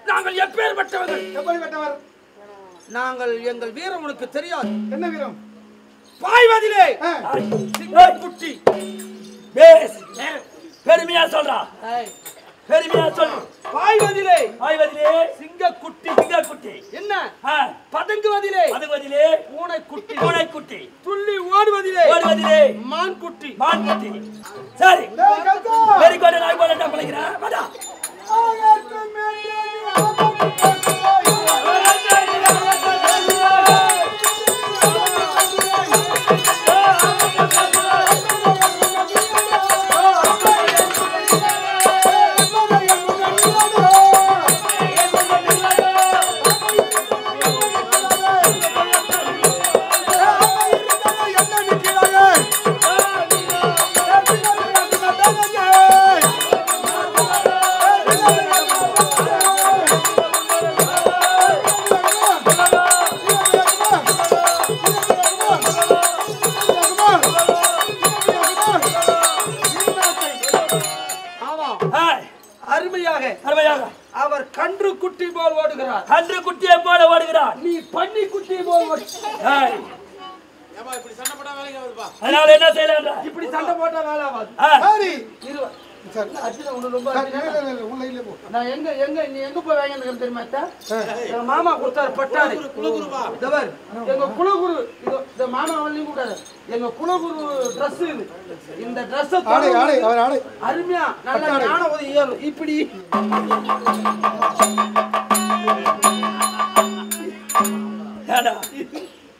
நாங்கள் எப்பேற்பட்டவர்கள்? எப்படிப்பட்டவர்? நாங்கள் எங்கள் வீரம் உனக்கு தெரியாது. என்ன வீரம்? பாய்வதிலே குட்டி பேஸ் பெருமையா சொல்றா பெருமையா சொல்லு பாய்வதிலே சிங்கக்குட்டி என்ன பதுங்குவதிலே பூனைக்குட்டி துள்ளி ஓடுவதிலே மான் குட்டி சரி வெரி குட் நான் போறேன் அப்படிங்கறேன் வாடா அவர் கன்று குட்டி போல் ஓடுகிறார் கன்று குட்டியை போல ஓடுகிறார் நீ பன்னி குட்டி போல் ஓடுகிறாய் அதனால என்ன செய்யலாம் இப்படி சண்டை போட்டா வேலை ஆகாது சரி நான் எங்க போய் வாங்கிட்டு தெரியுமா எங்க மாமா கொடுத்தாரு பட்டாரி எங்க குலகுரு இந்த மாமா வரலையும் கூடாது எங்க குலகுரு ட்ரெஸ் இது இந்த ட்ரெஸ் அருமையா நல்ல ஞான உதவி ஏறும் இப்படி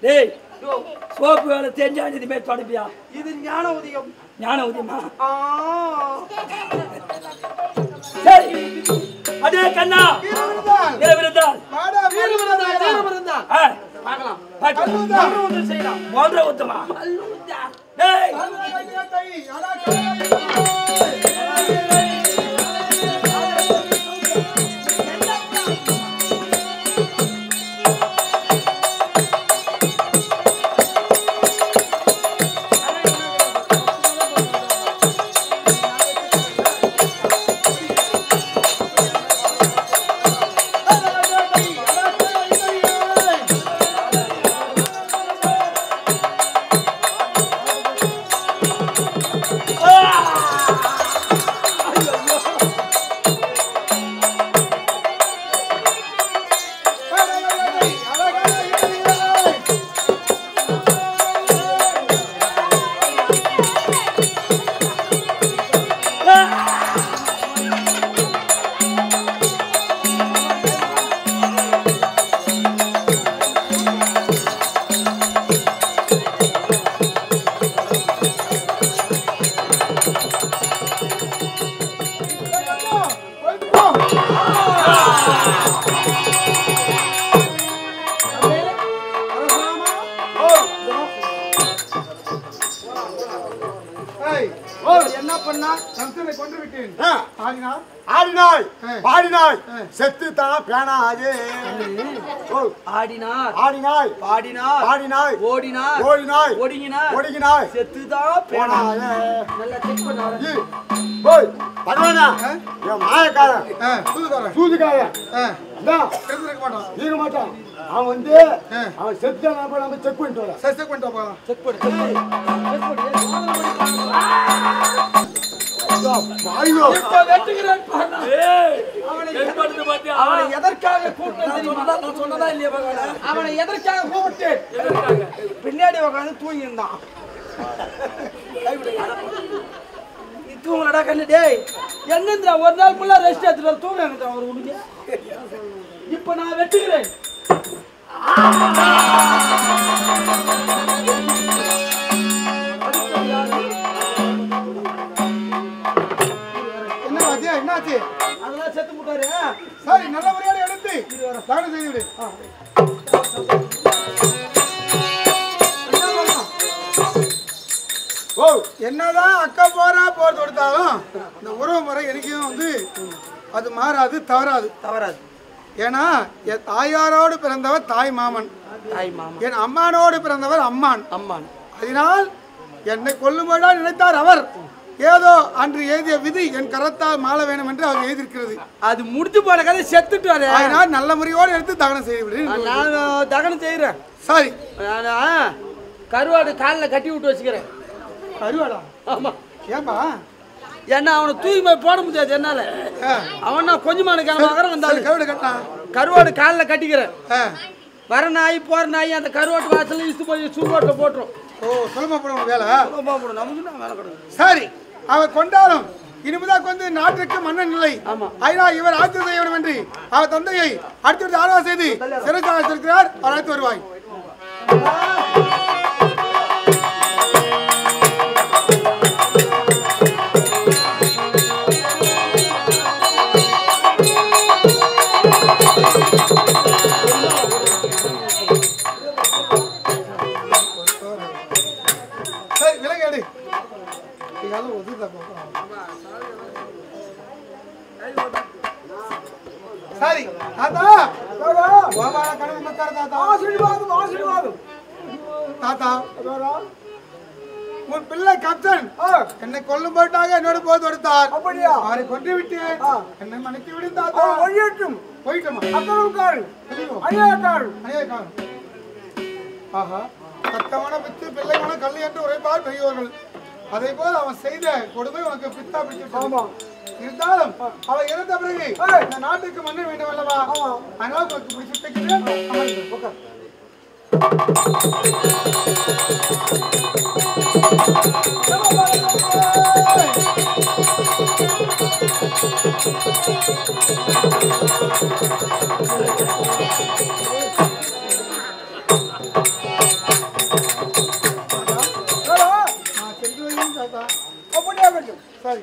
டேய் சோப்பு வேலை தெரிஞ்சா இதுமே தொடப்பியா இது ஞான உதயம் உதயமா சரி அதே கண்ணா வீரவிருந்தால் பார்க்கலாம் செய்யலாம் போன்ற உத்தமா டேய் என்ன பண்ணா சம்சனை கொண்டு விட்டேன் ஆடினாய் பாடினாய் செத்து தான் பேனாதே ஆடினார் ஆடினாய் பாடினார் பாடினாய் ஓடினார் ஓடினாய் ஒடுங்கினார் ஒடுங்கினாய் செத்துதான் பேனாதே நல்லா செக் பண்ணாரு ஓய் பகவானா என் மாயக்காரன் சூதுக்காரன் நீங்க மாட்டான் அவன் வந்து அவன் செத்து நம்ம செக் பண்ணிட்டு வர செக் பண்ணிட்டு போகலாம் செக் பண்ணு இப்ப வெட்டுகிறான் அவனை எதற்காக கூப்பிட்டு சொன்னதா இல்லையா பகவான் அவனை எதற்காக கூப்பிட்டு பின்னாடி உட்காந்து தூங்கி இருந்தான் நீ தூங்கலடா கண்ணு டேய் எங்க ஒரு நாள் ஃபுல்லா ரெஸ்ட் எடுத்துட்டு தூங்க அவர் உனக்கு இப்ப நான் வெட்டுகிறேன் என்னாச்சு அதெல்லாம் செத்து போட்டாரு சரி நல்ல முறையோட எடுத்து தானம் செய்து விடு என்னதான் அக்கா போர் கொடுத்தாலும் இந்த உறவு முறை எனக்கும் வந்து அது மாறாது தவறாது ஏன்னா என் தாயாரோடு பிறந்தவர் தாய் மாமன் என் அம்மானோடு பிறந்தவர் அம்மான் அதனால் என்னை கொல்லும்படா நினைத்தார் அவர் ஏதோ அன்று எழுதிய விதி என் கரத்தால் மாள வேண்டும் என்று அவர் எழுதியிருக்கிறது அது முடித்து போன கதை செத்துட்டாரு அதனால் நல்ல முறையோடு எடுத்து தகனம் செய்து விடு நான் தகனம் செய்யறேன் சரி கருவாடு காலில் கட்டி விட்டு வச்சுக்கிறேன். கருவாடா? ஆமா. ஏன்பா? ஏன்னா அவனை தூய்மை போட முடியாது என்னால. அவனா கொஞ்சமான கிழமை வந்தாலும் கருவாடு கட்டினா கருவாடு காலில் கட்டிக்கிறேன். வர நாய் போற நாய் அந்த கருவாட்டு வாசல்ல இழுத்து போய் சுடுவாட்டில் போட்டுரும். ஓ, சுலமா போடுவோம் வேலை. சுலமா போடும், நமக்கு தான் வேலை கிடைக்கும். சரி, அவன் கொண்டாலும் இனிமேதான் வந்து நாட்டிற்கு மன்னன் இல்லை. ஐயா, இவர் ஆட்சி செய்ய வேண்டும் என்று அவர் தந்தையை அடுத்து ஆலோசனை செய்து சிறைச்சாலை அழைத்திருக்கிறார். அழைத்து வருவாய். சரி, விலகேடு. சரி தாத்தா, தாத்தா, உன் பிள்ளை கேப்டன் என்னை கொல்லும் போட்டாக என்னோட போது கொடுத்தார். அப்படியா? அவரை கொண்டு விட்டேன். என்னை மன்னித்து விடு தாத்தா. போயிட்டோமா? ஆஹா, தக்கமான பித்து பிள்ளைமான கல் என்று உரைப்பார் பெரியவர்கள். அதே போல அவன் செய்த கொடுமை உனக்கு பித்தா பிடிச்சு. இருந்தாலும் அவன் இறந்த பிறகு இந்த நாட்டுக்கு மன்ன வேண்டும் அல்லவா? அதனால உனக்கு பிடிச்சிட்டு அப்படியே சரி.